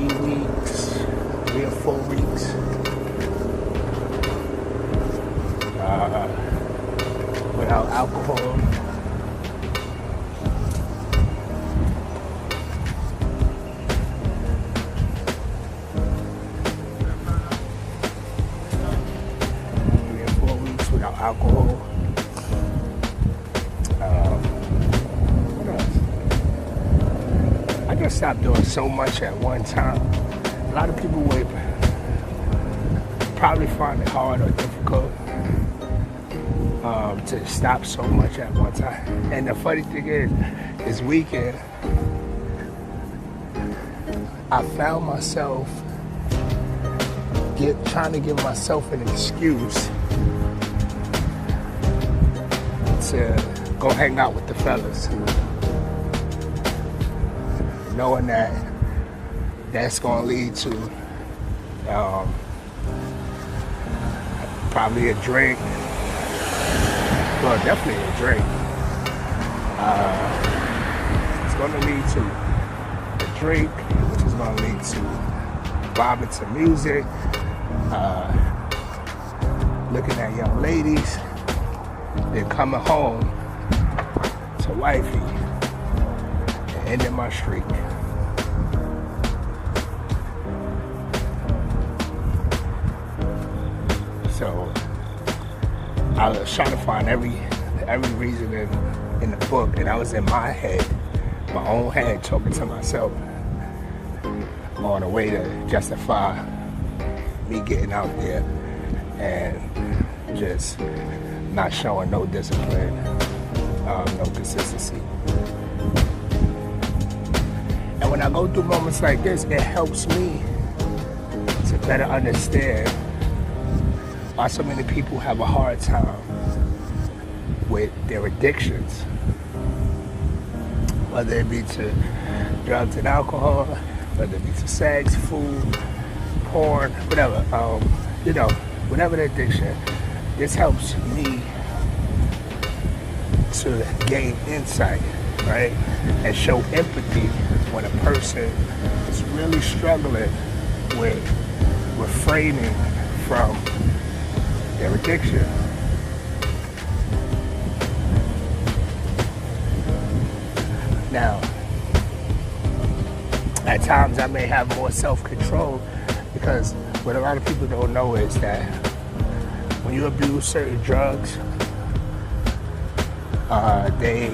weeks, 3 or 4 weeks. Without alcohol. Alcohol. What else? I just stopped doing so much at one time. A lot of people would probably find it hard or difficult to stop so much at one time. And the funny thing is, this weekend, I found myself trying to give myself an excuse to go hang out with the fellas, knowing that that's going to lead to probably a drink. Well, definitely a drink. It's going to lead to a drink, which is going to lead to vibing to music, looking at young ladies, then coming home to wifey and ending my streak. So I was trying to find every reason in the book, and I was in my head, my own head, talking to myself on a way to justify me getting out there and just not showing no discipline, no consistency. And when I go through moments like this, it helps me to better understand why so many people have a hard time with their addictions, whether it be to drugs and alcohol, whether it be to sex, food, porn, whatever, whatever the addiction. This helps me to gain insight, right? And show empathy when a person is really struggling with refraining from their addiction. Now, at times I may have more self-control, because what a lot of people don't know is that when you abuse certain drugs, they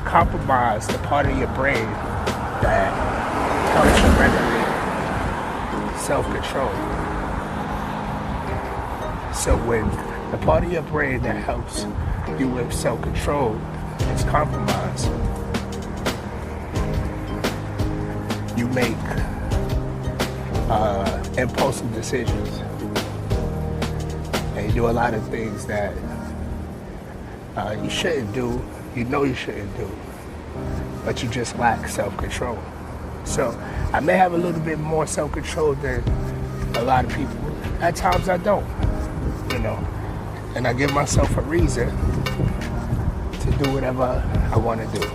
compromise the part of your brain that helps you regulate self-control. So when the part of your brain that helps you with self-control is compromised, you make impulsive decisions. And you do a lot of things that you shouldn't do, you know you shouldn't do, but you just lack self-control. So I may have a little bit more self-control than a lot of people. At times I don't, and I give myself a reason to do whatever I want to do.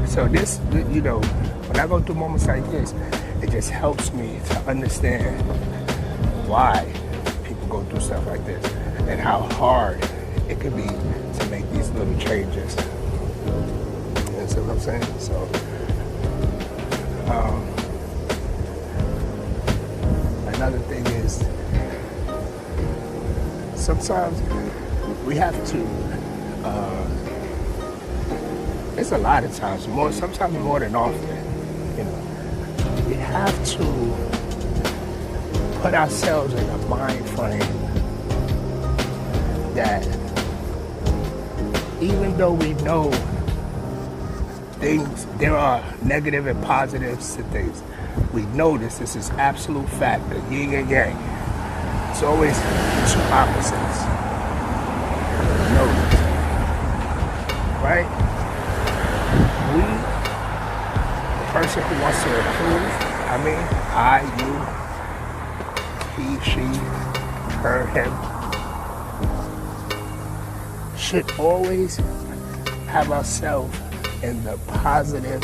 So this, when I go through moments like this, it just helps me to understand why people go through stuff like this and how hard it can be to make these little changes. You see what I'm saying? So, another thing is, sometimes we have to, it's a lot of times, sometimes more than often, we have to put ourselves in a mind frame that even though we know things, there are negative and positives to things, we know this is absolute fact, the yin and yang. It's always two opposites. We know this, right? The person who wants to improve, I, you, he, she, her, him, should always have ourselves in the positive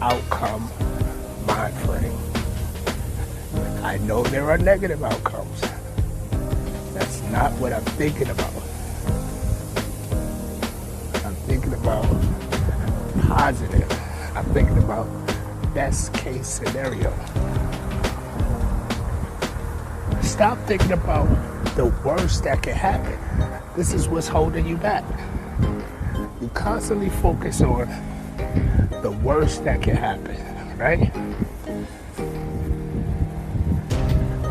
outcome mind frame. I know there are negative outcomes. That's not what I'm thinking about. I'm thinking about positive. I'm thinking about best case scenario. Stop thinking about the worst that can happen. This is what's holding you back. You constantly focus on the worst that can happen, right?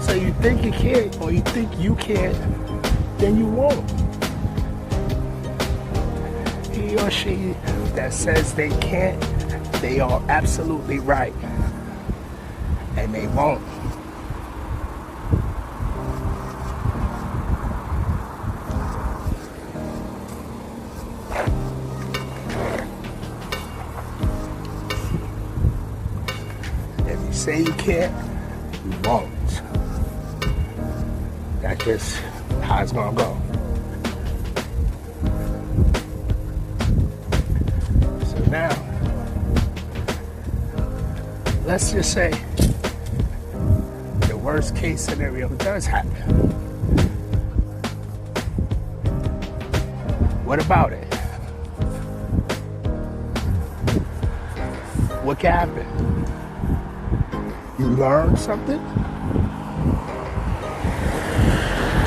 So you think you can't, or you think you can't, then you won't. He or she that says they can't, they are absolutely right. And they won't. If you say you can't, you won't. That's just how it's gonna go. So now, let's just say the worst case scenario does happen. What about it? What can happen? You learn something?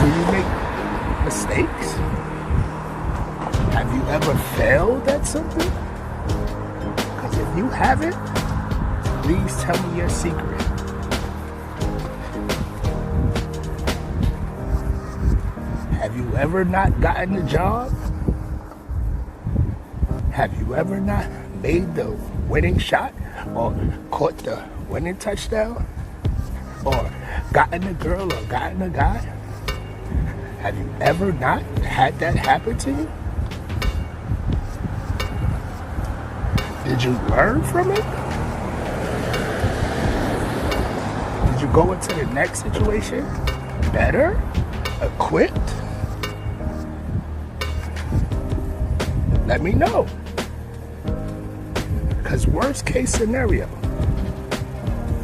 Do you make mistakes? Have you ever failed at something? Because if you haven't, please tell me your secret. Have you ever not gotten the job? Have you ever not made the winning shot or caught the winning touchdown? Or gotten a girl or gotten a guy? Have you ever not had that happen to you? Did you learn from it? Did you go into the next situation better, equipped? Let me know. Because worst case scenario,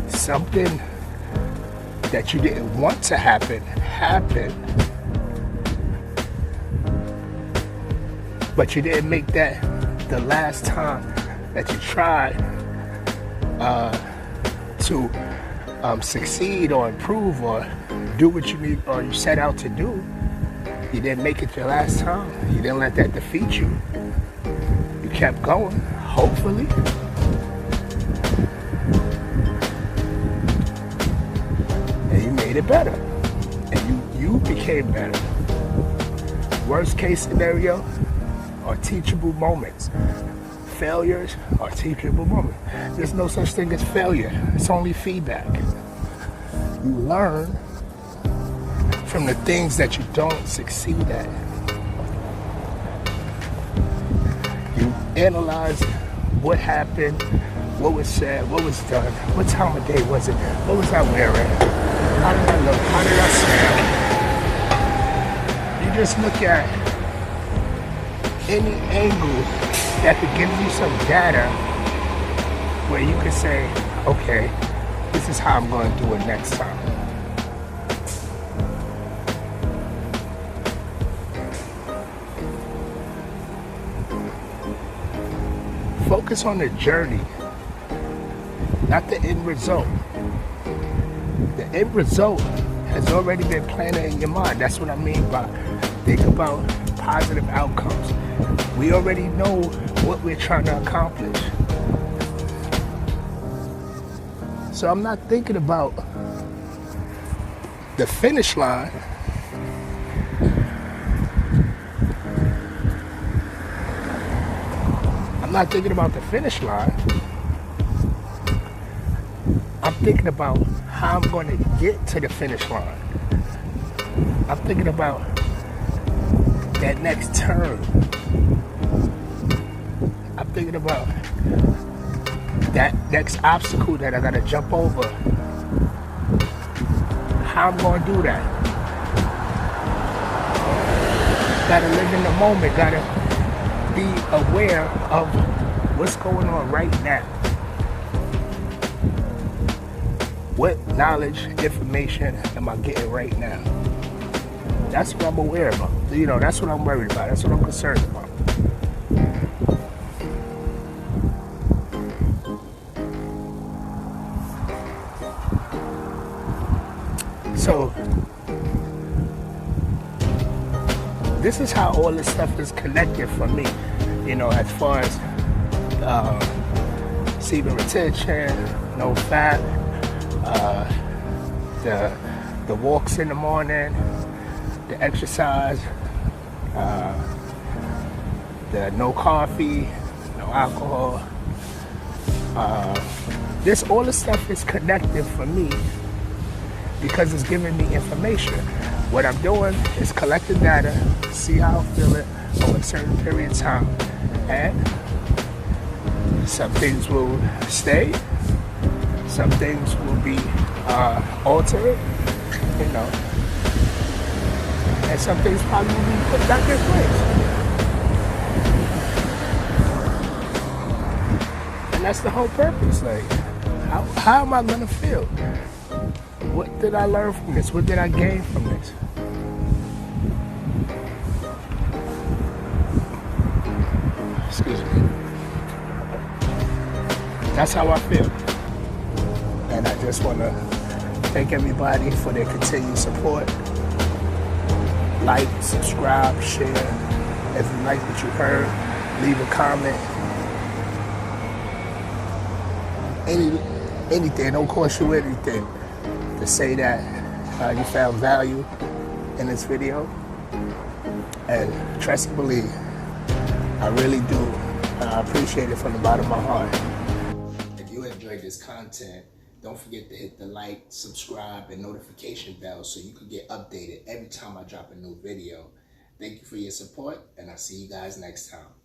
something that you didn't want to happen, happened. But you didn't make that the last time that you tried to succeed or improve or do what you need or you set out to do. You didn't make it your last time. You didn't let that defeat you. You kept going, hopefully. And you made it better. And you became better. Worst case scenario are teachable moments. Failures are teachable moments. There's no such thing as failure. It's only feedback. You learn from the things that you don't succeed at. You analyze what happened, what was said, what was done, what time of day was it, what was I wearing, how did I look, how did I smell. You just look at any angle that could give you some data where you could say, okay, this is how I'm going to do it next time. Focus on the journey, not the end result. The end result has already been planted in your mind. That's what I mean by think about positive outcomes. We already know what we're trying to accomplish. So I'm not thinking about the finish line. I'm not thinking about the finish line. I'm thinking about how I'm going to get to the finish line. I'm thinking about that next turn. I'm thinking about that next obstacle that I gotta jump over. How I'm gonna do that. Gotta live in the moment, gotta be aware of what's going on right now. What knowledge, information am I getting right now? That's what I'm aware about. You know, that's what I'm worried about. That's what I'm concerned about. So, this is how all this stuff is connected for me. You know, as far as receiving retention, no fat, the walks in the morning, the exercise, the no coffee, no alcohol. All this stuff is connected for me because it's giving me information. What I'm doing is collecting data, see how I'm feeling over a certain period of time, and some things will stay, some things will be altered, you know, and some things probably will be put back in place. And that's the whole purpose. Like, how am I gonna feel? What did I learn from this? What did I gain from this? Excuse me. That's how I feel. And I just want to thank everybody for their continued support. Like, subscribe, share. If you like what you heard, leave a comment. Anything, don't cost you anything to say that you found value in this video. And trust and believe, I really do appreciate it from the bottom of my heart. If you enjoyed this content, don't forget to hit the like, subscribe, and notification bell so you can get updated every time I drop a new video. Thank you for your support, and I'll see you guys next time.